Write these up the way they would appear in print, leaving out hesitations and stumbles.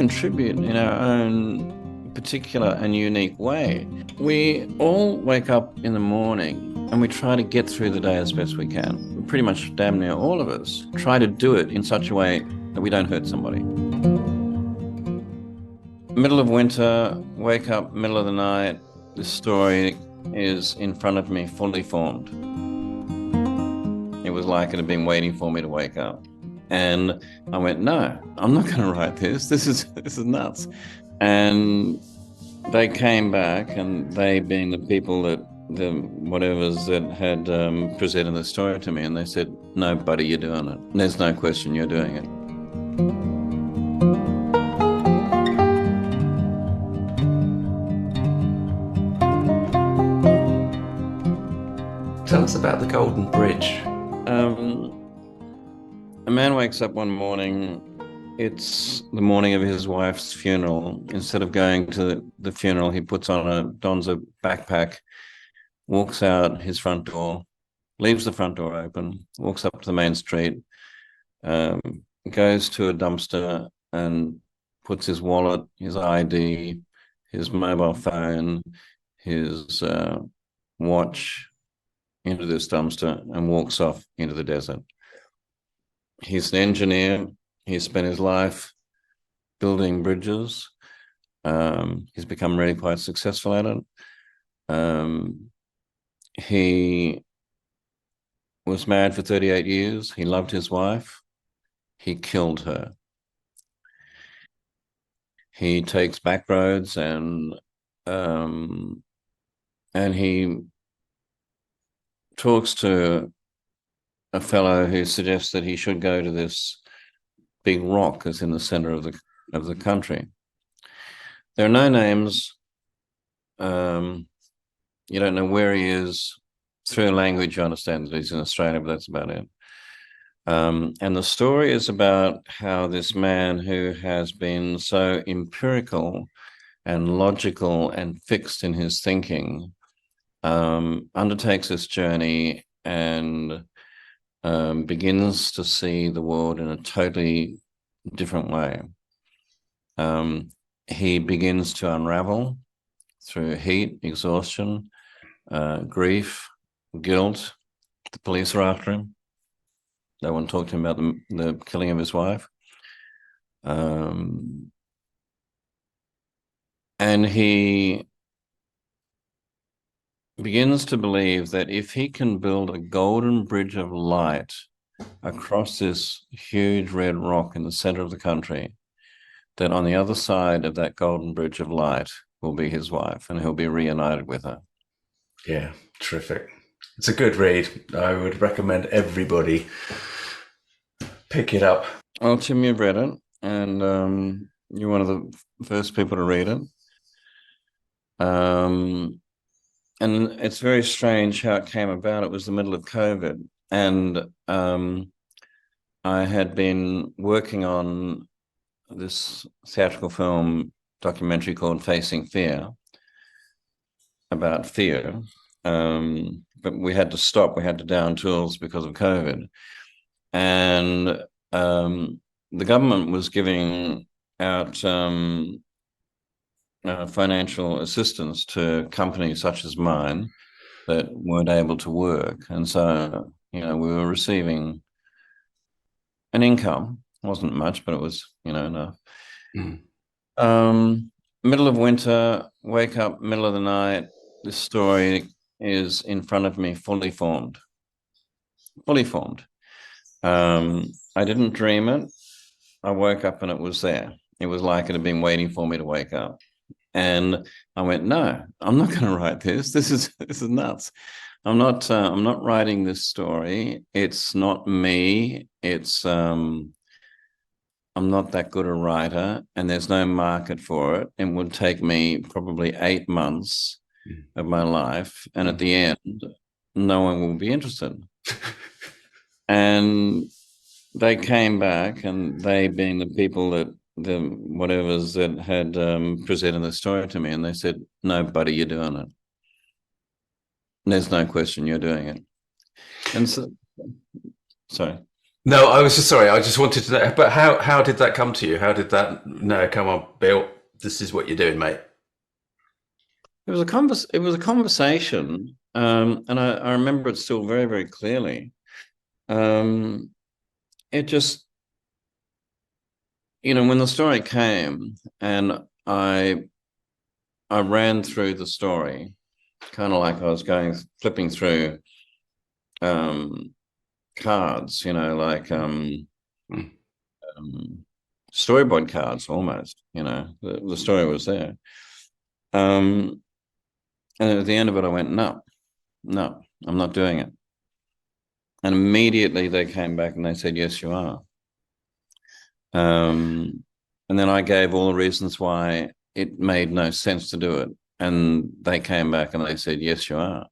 contribute in our own particular and unique way. We all wake up in the morning and we try to get through the day as best we can. Pretty much damn near all of us try to do it in such a way that we don't hurt somebody. Middle of winter, wake up, middle of the night, this story is in front of me, fully formed. It was like it had been waiting for me to wake up. And I went, no, I'm not going to write this. This is nuts. And they came back, and they being the people that whatevers that had presented the story to me, and they said, no, buddy, you're doing it. There's no question you're doing it. Tell us about the Golden Bridge. A man wakes up one morning. It's the morning of his wife's funeral. Instead of going to the funeral, he dons a backpack, walks out his front door, leaves the front door open, walks up to the main street, goes to a dumpster and puts his wallet, his ID, his mobile phone, his watch into this dumpster and walks off into the desert. He's an engineer. He's spent his life building bridges. He's become really quite successful at it. He was married for 38 years. He loved his wife. He killed her. He takes back roads and he talks to a fellow who suggests that he should go to this big rock that's in the center of the country. There are no names. You don't know where he is. Through language, you understand that he's in Australia, but that's about it. And the story is about how this man who has been so empirical and logical and fixed in his thinking undertakes this journey and begins to see the world in a totally different way. He begins to unravel through heat, exhaustion, grief, guilt. The police are after him. They want to talk to him about the killing of his wife. And he begins to believe that if he can build a golden bridge of light across this huge red rock in the center of the country, that on the other side of that golden bridge of light will be his wife, and he'll be reunited with her. Yeah, terrific. It's a good read. I would recommend everybody pick it up. Well, Tim, you've read it, and you're one of the first people to read it. And it's very strange how it came about. It was the middle of COVID, and I had been working on this theatrical film documentary called Facing Fear, about fear. But we had to stop. We had to down tools because of COVID. And the government was giving out financial assistance to companies such as mine that weren't able to work. And so, we were receiving an income. It wasn't much, but it was, enough. Middle of winter, wake up, middle of the night, this story is in front of me, fully formed. I didn't dream it. I woke up and it was there. It was like it had been waiting for me to wake up. And I went, no, I'm not going to write this. This is nuts. I'm not writing this story. It's not me. I'm not that good a writer, and there's no market for it. It would take me probably 8 months of my life, and at the end, no one will be interested. And they came back, and they being the people that whatevers that had presented the story to me, and they said, no, buddy, you're doing it. There's no question you're doing it. And so, sorry. No, I was just sorry. I just wanted to know, but how did that come to you? How did that? No, come on, Bill. This is what you're doing, mate. It was a conversation, and I remember it still very, very clearly. Um, it just, when the story came, and I ran through the story, kind of like I was going flipping through um, cards, like Mm. um, storyboard cards almost. The story was there. Um, and at the end of it, I went, no, no, I'm not doing it. And immediately they came back and they said, yes, you are. Um, and then I gave all the reasons why it made no sense to do it. And they came back and they said, yes, you are.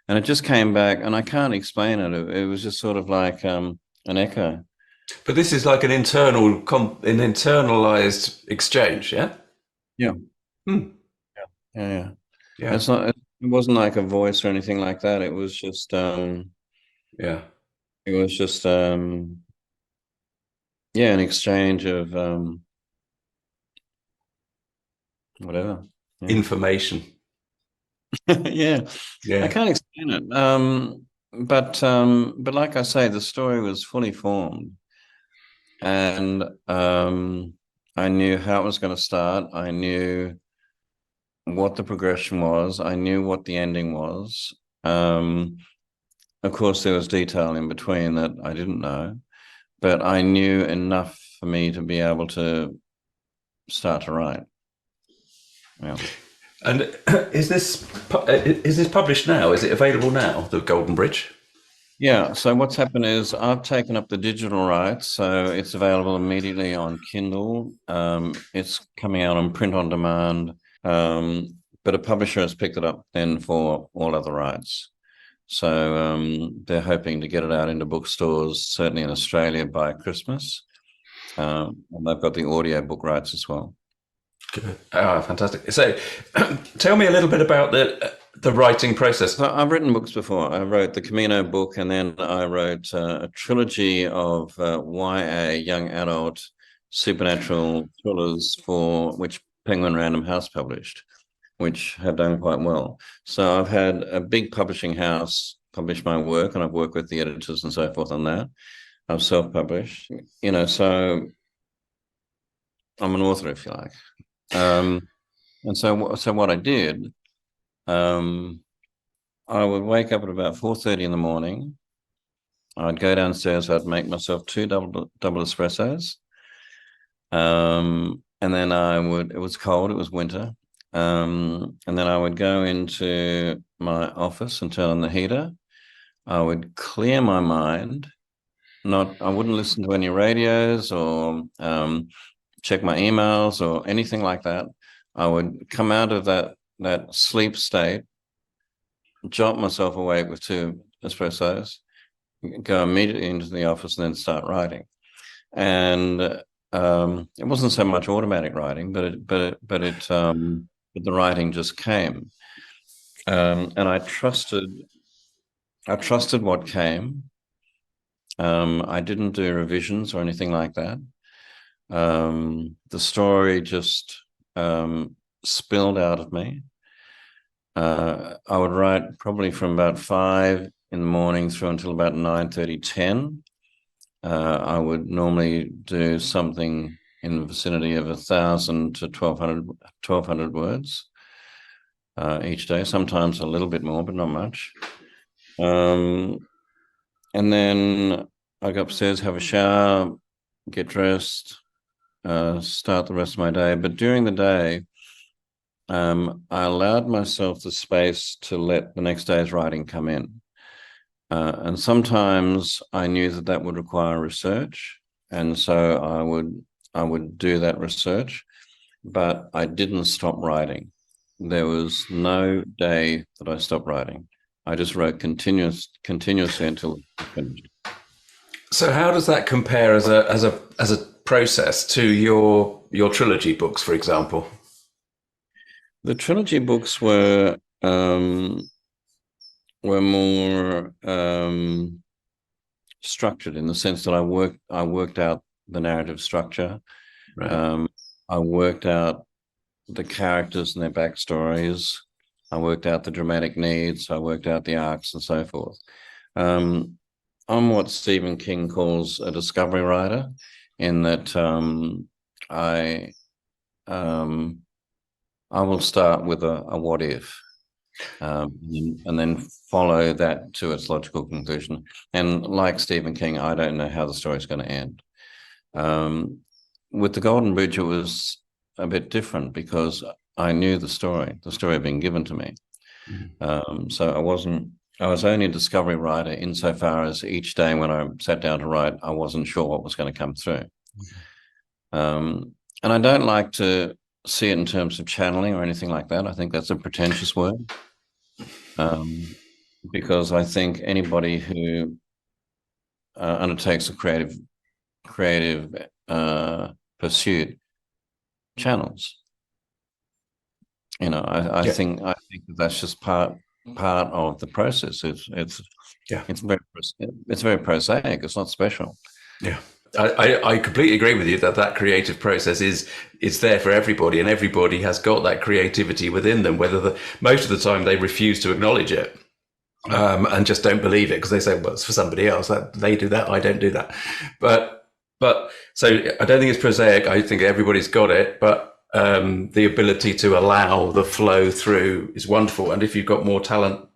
And it just came back, and I can't explain it. It was just sort of like an echo. But this is like an an internalized exchange, yeah. Yeah, Hmm. yeah, yeah. Yeah, It's not. It wasn't like a voice or anything like that. It was just. yeah. It was just. Yeah, an exchange of whatever. Yeah. Information. Yeah, I Yeah. can't explain it. But like I say, the story was fully formed, and I knew how it was going to start. I knew what the progression was. I knew what the ending was. Um, of course, there was detail in between that I didn't know, but I knew enough for me to be able to start to write. Yeah. And is this published now? Is it available now? The Golden Bridge. Yeah, so what's happened is I've taken up the digital rights, so it's available immediately on Kindle. It's coming out on print on demand, but a publisher has picked it up then for all other rights. So they're hoping to get it out into bookstores, certainly in Australia by Christmas. And they've got the audio book rights as well. Good. Ah, fantastic. So, tell me a little bit about the writing process. So I've written books before. I wrote the Camino book, and then I wrote a trilogy of YA young adult supernatural thrillers for which Penguin Random House published, which have done quite well. So I've had a big publishing house publish my work, and I've worked with the editors and so forth on that. I've self-published, so I'm an author, if you like. And so what I did, um, I would wake up at about 4:30 in the morning. I'd go downstairs. I'd make myself two double espressos. And then I would. It was cold. It was winter. And then I would go into my office and turn on the heater. I would clear my mind. Not. I wouldn't listen to any radios or check my emails or anything like that. I would come out of that sleep state, jolt myself awake with two espressos, go immediately into the office, and then start writing. And it wasn't so much automatic writing, but the writing just came, and I trusted what came. I didn't do revisions or anything like that. The story just spilled out of me. I would write probably from about 5 in the morning through until about 9:30, 10. I would normally do something in the vicinity of 1,000 to 1,200 words each day, sometimes a little bit more, but not much. Um, and then I go upstairs, have a shower, get dressed, start the rest of my day. But during the day, I allowed myself the space to let the next day's writing come in. And sometimes I knew that would require research, and so I would do that research, but I didn't stop writing. There was no day that I stopped writing. I just wrote continuously until it finished. So, how does that compare as a process to your trilogy books, for example? The trilogy books were more structured in the sense that I worked out the narrative structure. Right. I worked out the characters and their backstories. I worked out the dramatic needs. I worked out the arcs and so forth. I'm what Stephen King calls a discovery writer, in that I um, I will start with a what if, and then follow that to its logical conclusion. And like Stephen King, I don't know how the story's going to end. With The Golden Bridge, it was a bit different because I knew the story. The story had been given to me. So I was only a discovery writer insofar as each day when I sat down to write, I wasn't sure what was going to come through. And I don't like to see it in terms of channeling or anything like that. I think that's a pretentious word, because I think anybody who undertakes a creative pursuit channels. You know, I think that's just part of the process. It's very prosaic. It's not special. Yeah. I completely agree with you that creative process is there for everybody, and everybody has got that creativity within them. Most of the time they refuse to acknowledge it, and just don't believe it because they say, "Well, it's for somebody else. That they do that. I don't do that." But so I don't think it's prosaic. I think everybody's got it, but the ability to allow the flow through is wonderful. And if you've got more talent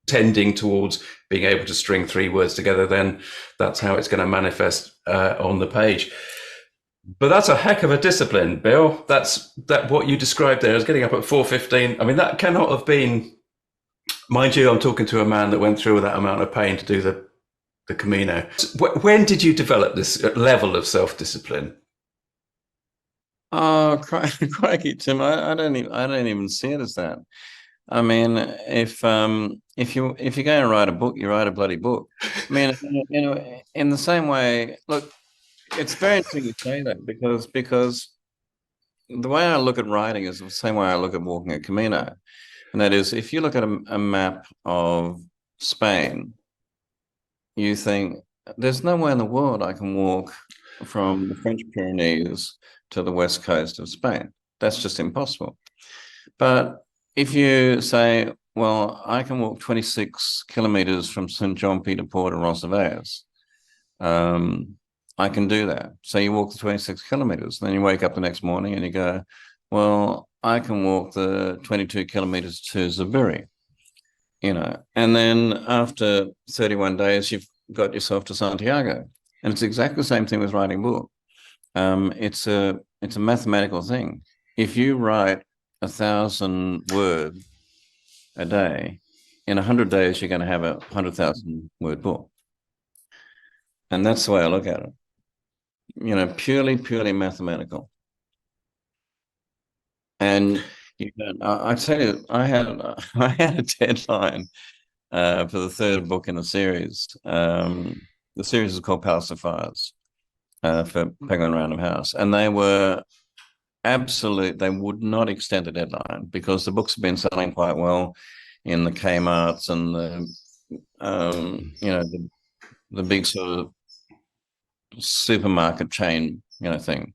tending towards being able to string 3 words together, then that's how it's going to manifest on the page. But that's a heck of a discipline, Bill. That what you described there as getting up at 4:15. I mean, that cannot have been, mind you, I'm talking to a man that went through that amount of pain to do the Camino. When did you develop this level of self-discipline? Oh, crikey, Tim! I don't even see it as that. I mean, if you're going to write a book, you write a bloody book. I mean, in the same way, look, it's very interesting you say that because the way I look at writing is the same way I look at walking a Camino, and that is, if you look at a map of Spain, you think there's no way in the world I can walk from the French Pyrenees to the west coast of Spain. That's just impossible. But if you say, well, I can walk 26 kilometers from St. John Peter Port to Roncesvalles, I can do that. So you walk the 26 kilometers, then you wake up the next morning and you go, well, I can walk the 22 kilometers to Zubiri, and then after 31 days, you've got yourself to Santiago. And it's exactly the same thing with writing a book. It's a mathematical thing. If you write 1,000 words a day, in 100 days, you're going to have a 100,000 word book. And that's the way I look at it. Purely mathematical. And I tell you, I had a deadline for the 3rd book in the series. The series is called Palace of Fires, for Penguin Random House, and they were they would not extend the deadline because the books have been selling quite well in the Kmart's and the big sort of supermarket chain thing,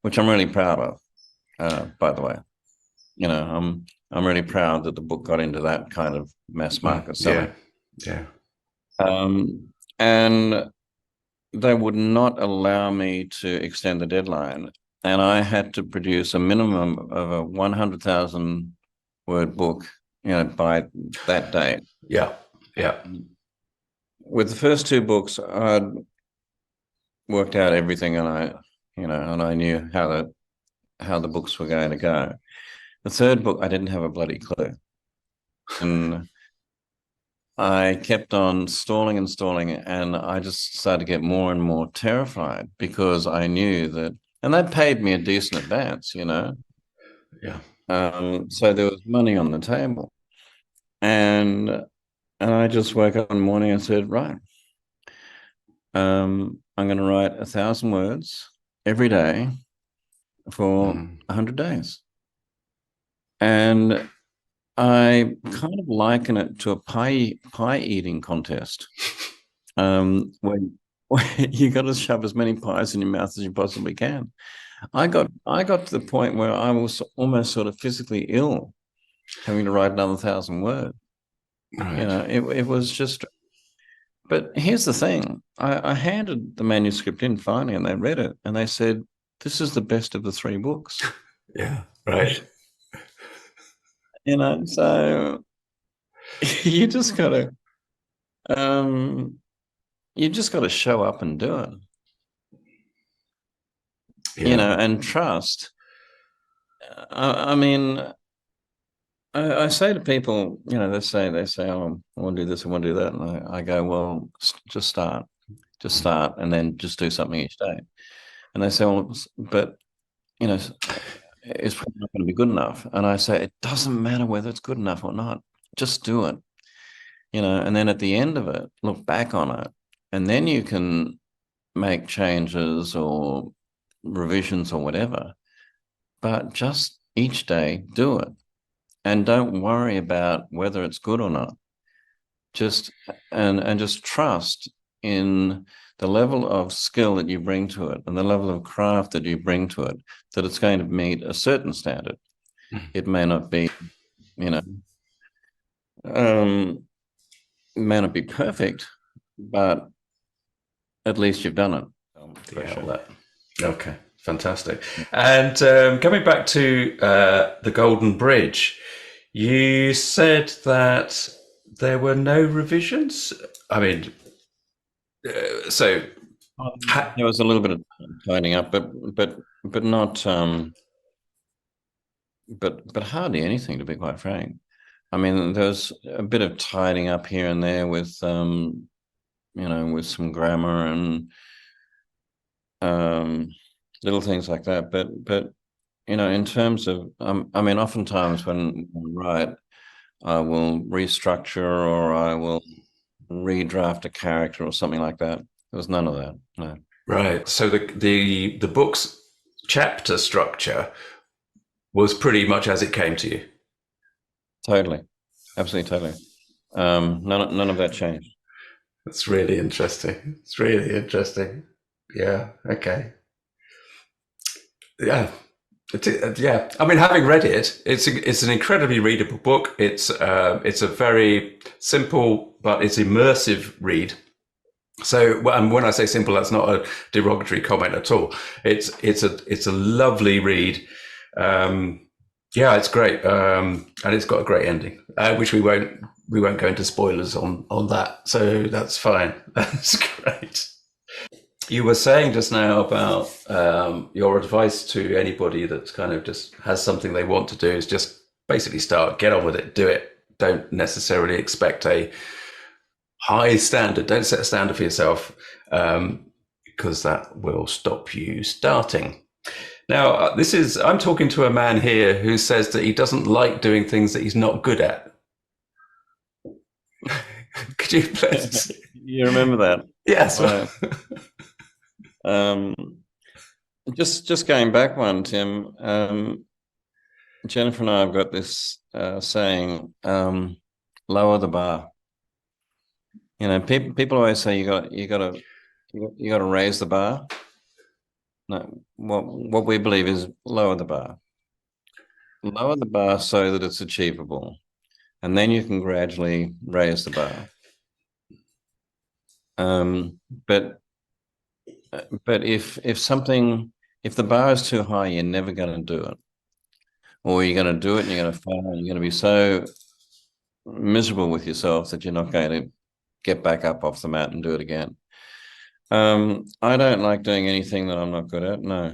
which I'm really proud of, by the way. I'm really proud that the book got into that kind of mass market selling. Yeah. And they would not allow me to extend the deadline, and I had to produce a minimum of a 100,000 word book, by that date. Yeah. With the first 2 books, I'd worked out everything, and I knew how the books were going to go. The 3rd book, I didn't have a bloody clue, and I kept on stalling, and I just started to get more and more terrified because I knew that, and they paid me a decent advance, Yeah. So there was money on the table, and I just woke up one morning and said, right, I'm going to write 1,000 words every day for 100 days, and I kind of liken it to a pie eating contest. when you got to shove as many pies in your mouth as you possibly can. I got to the point where I was almost sort of physically ill, having to write another 1,000 words. Right. It was just. But here's the thing: I handed the manuscript in finally, and they read it, and they said, "This is the best of the three books." Yeah. Right. So you just gotta, um, you just got to show up and do it, Yeah. and trust. I mean, I say to people, they say, "Oh, I want to do this, I want to do that," and I go, "Well, just start, and then just do something each day." And they say, "Well, but you know, it's probably not going to be good enough." And I say, "It doesn't matter whether it's good enough or not. Just do it." And then at the end of it, look back on it, and then you can make changes or revisions or whatever. But just each day, do it, and don't worry about whether it's good or not. Just and just trust in the level of skill that you bring to it and the level of craft that you bring to it, that it's going to meet a certain standard. It may not be, you know, it may not be perfect, but at least you've done it. Yeah. Sure. Well, okay. Fantastic. And coming back to the Golden Bridge, you said that there were no revisions. I mean, so There was a little bit of tidying up, but not but hardly anything, to be quite frank. I mean, there's a bit of tidying up here and there with with some grammar and um, little things like that. But in terms of, I mean, oftentimes when I write, I will restructure or I will redraft a character or something like that. There was none of that. No. right. So the book's chapter structure was pretty much as it came to you. Totally, absolutely, totally. None of that changed. That's really interesting. It's really interesting. Yeah. Okay. Yeah. Yeah. I mean, having read it, it's an incredibly readable book. It's a very simple, but it's immersive read. So, and when I say simple, that's not a derogatory comment at all. It's a lovely read. Yeah, it's great, and it's got a great ending, which we won't go into spoilers on that. So that's fine. That's great. You were saying just now about your advice to anybody that kind of just has something they want to do is just basically start, get on with it, do it. Don't necessarily expect a high standard. Don't set a standard for yourself because that will stop you starting. Now, I'm talking to a man here who says that he doesn't like doing things that he's not good at. Could you please? You remember that? Yes. Right. Just going back one, Tim. Jennifer and I have got this saying: lower the bar. People always say you got to raise the bar. No, what we believe is lower the bar. Lower the bar so that it's achievable, and then you can gradually raise the bar. Um, but but if the bar is too high, you're never going to do it, or you're going to do it and you're going to fail. And you're going to be so miserable with yourself that you're not going to get back up off the mat and do it again. I don't like doing anything that I'm not good at. No.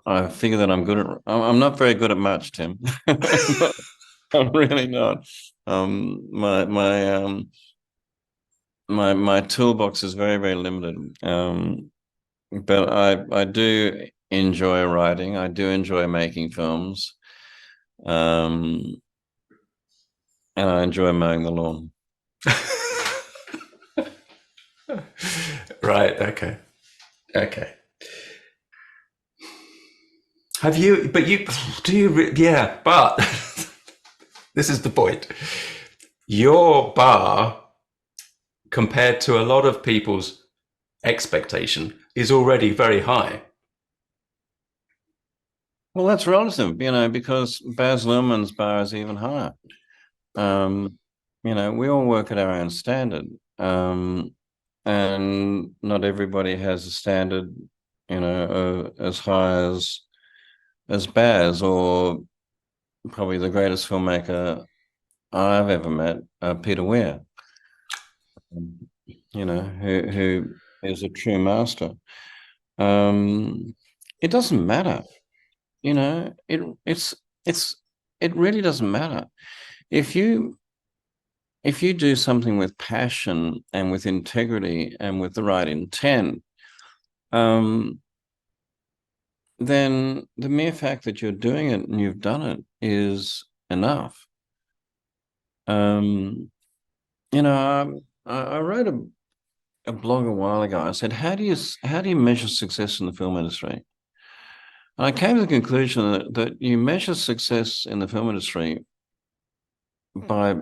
I figure that I'm good at. I'm not very good at much, Tim. I'm really not. My toolbox is very, very limited. But I do enjoy writing. I do enjoy making films. And I enjoy mowing the lawn. Right. Okay. Okay. Have you? But you do you? Yeah. But this is the point. Your bar compared to a lot of people's expectation, is already very high. Well, that's relative, because Baz Luhrmann's bar is even higher. We all work at our own standard. And not everybody has a standard, as high as Baz, or probably the greatest filmmaker I've ever met, Peter Weir, who is a true master. It doesn't matter, it really doesn't matter. If you do something with passion and with integrity and with the right intent, then the mere fact that you're doing it and you've done it is enough. I wrote a blog a while ago. I said, how do you measure success in the film industry? And I came to the conclusion that you measure success in the film industry by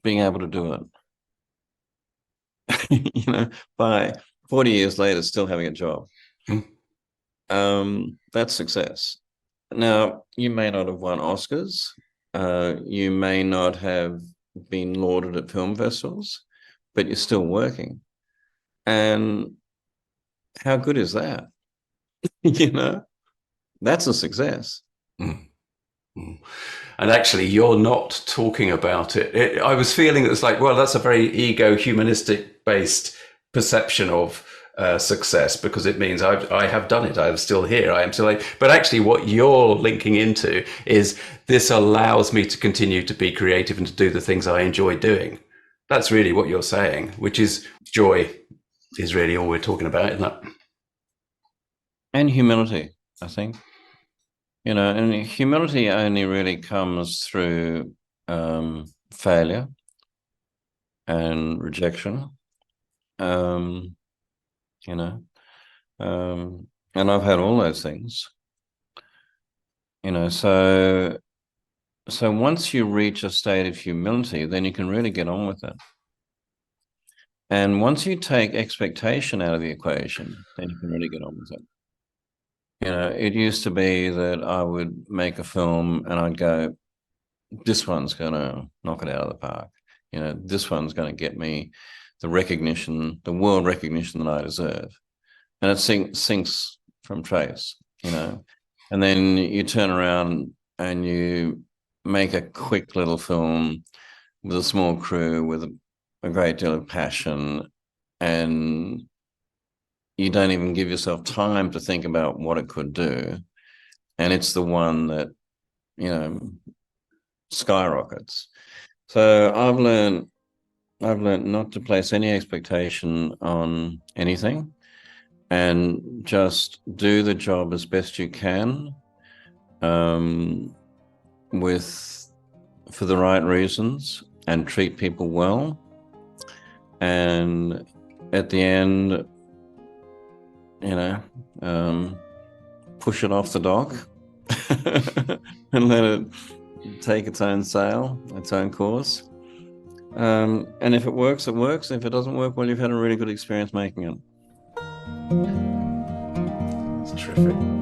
being able to do it. By 40 years later, still having a job. That's success. Now, you may not have won Oscars. You may not have been lauded at film festivals, but you're still working. And how good is that? That's a success. Mm. Mm. And actually, you're not talking about it. I was feeling it's like, well, that's a very ego humanistic based perception of success, because it means I have done it. I'm still here. I am still like, but actually what you're linking into is this allows me to continue to be creative and to do the things I enjoy doing. That's really what you're saying, which is joy is really all we're talking about, isn't it? And humility, I think. And humility only really comes through failure and rejection. And I've had all those things. So once you reach a state of humility, then you can really get on with it. And once you take expectation out of the equation, then you can really get on with it. It used to be that I would make a film and I'd go, this one's going to knock it out of the park. This one's going to get me the recognition, the world recognition that I deserve. And it sinks from trace, and then you turn around and you make a quick little film with a small crew with a great deal of passion, and you don't even give yourself time to think about what it could do. And it's the one that, skyrockets. So I've learned not to place any expectation on anything and just do the job as best you can, for the right reasons, and treat people well. And at the end, push it off the dock and let it take its own sail, its own course. And if it works, it works. If it doesn't work, well, you've had a really good experience making it. That's terrific.